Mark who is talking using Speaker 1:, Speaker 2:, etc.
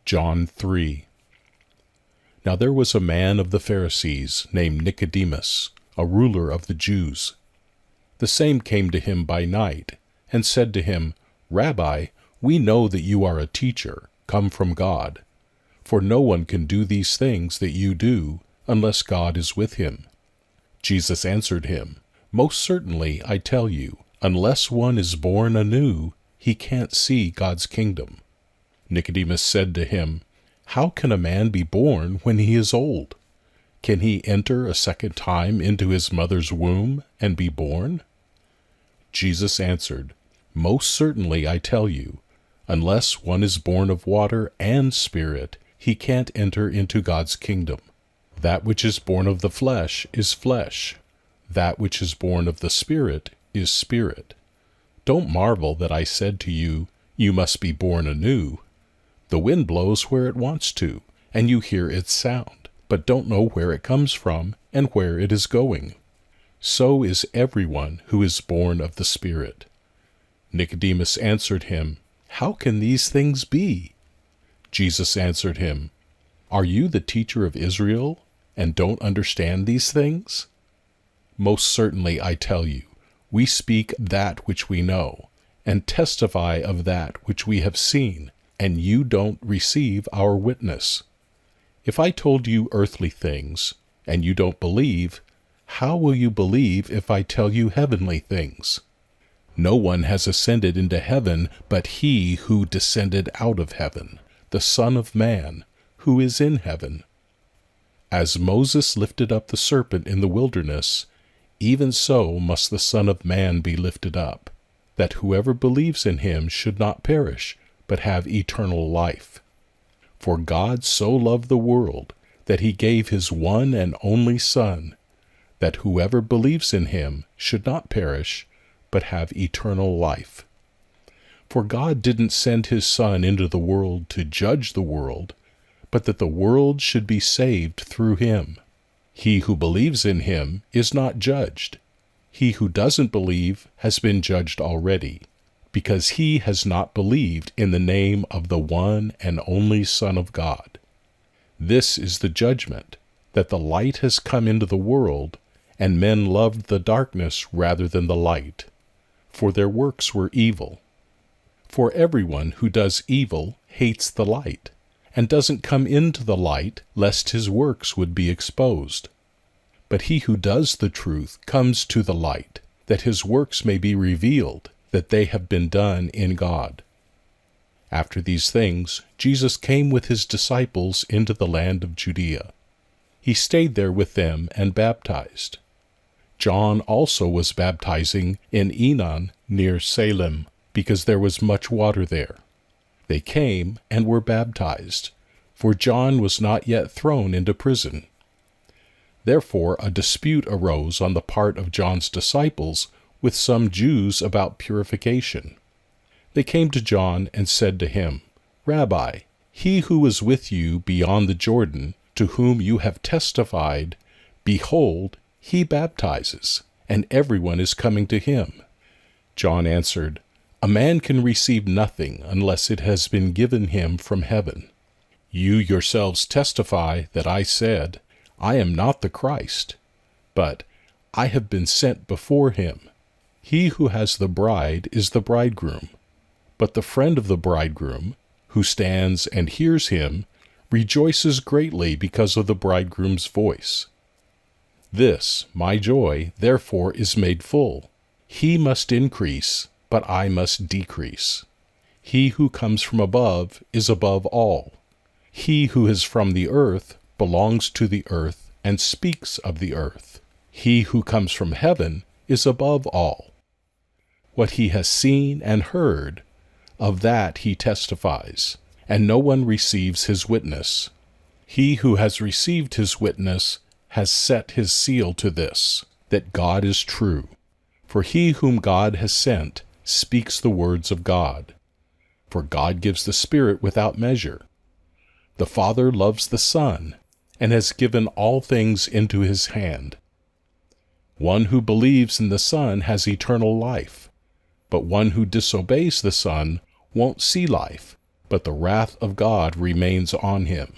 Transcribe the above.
Speaker 1: John 3. Now there was a man of the Pharisees named Nicodemus, a ruler of the Jews. The same came to him by night, and said to him, Rabbi, we know that you are a teacher, come from God. For no one can do these things that you do, unless God is with him. Jesus answered him, Most certainly, I tell you, unless one is born anew, he can't see God's kingdom. Nicodemus said to him, How can a man be born when he is old? Can he enter a second time into his mother's womb and be born? Jesus answered, Most certainly I tell you, unless one is born of water and Spirit, he can't enter into God's kingdom. That which is born of the flesh is flesh. That which is born of the Spirit is spirit. Don't marvel that I said to you, You must be born anew. The wind blows where it wants to, and you hear its sound, but don't know where it comes from and where it is going. So is everyone who is born of the Spirit. Nicodemus answered him, How can these things be? Jesus answered him, Are you the teacher of Israel, and don't understand these things? Most certainly I tell you, we speak that which we know, and testify of that which we have seen, and you don't receive our witness. If I told you earthly things, and you don't believe, how will you believe if I tell you heavenly things? No one has ascended into heaven but he who descended out of heaven, the Son of Man, who is in heaven. As Moses lifted up the serpent in the wilderness, even so must the Son of Man be lifted up, that whoever believes in him should not perish, but have eternal life. For God so loved the world, that he gave his one and only Son, that whoever believes in him should not perish, but have eternal life. For God didn't send his Son into the world to judge the world, but that the world should be saved through him. He who believes in him is not judged. He who doesn't believe has been judged already, because he has not believed in the name of the one and only Son of God. This is the judgment, that the light has come into the world, and men loved the darkness rather than the light, for their works were evil. For everyone who does evil hates the light, and doesn't come into the light, lest his works would be exposed. But he who does the truth comes to the light, that his works may be revealed, that they have been done in God. After these things, Jesus came with his disciples into the land of Judea. He stayed there with them and baptized. John also was baptizing in Enon near Salem, because there was much water there. They came and were baptized, for John was not yet thrown into prison. Therefore a dispute arose on the part of John's disciples with some Jews about purification. They came to John and said to him, Rabbi, he who is with you beyond the Jordan, to whom you have testified, behold, he baptizes, and everyone is coming to him. John answered, A man can receive nothing unless it has been given him from heaven. You yourselves testify that I said, I am not the Christ, but I have been sent before him. He who has the bride is the bridegroom. But the friend of the bridegroom, who stands and hears him, rejoices greatly because of the bridegroom's voice. This, my joy, therefore is made full. He must increase, but I must decrease. He who comes from above is above all. He who is from the earth belongs to the earth and speaks of the earth. He who comes from heaven is above all. What he has seen and heard, of that he testifies, and no one receives his witness. He who has received his witness has set his seal to this, that God is true. For he whom God has sent speaks the words of God. For God gives the Spirit without measure. The Father loves the Son, and has given all things into his hand. One who believes in the Son has eternal life, but one who disobeys the Son won't see life, but the wrath of God remains on him.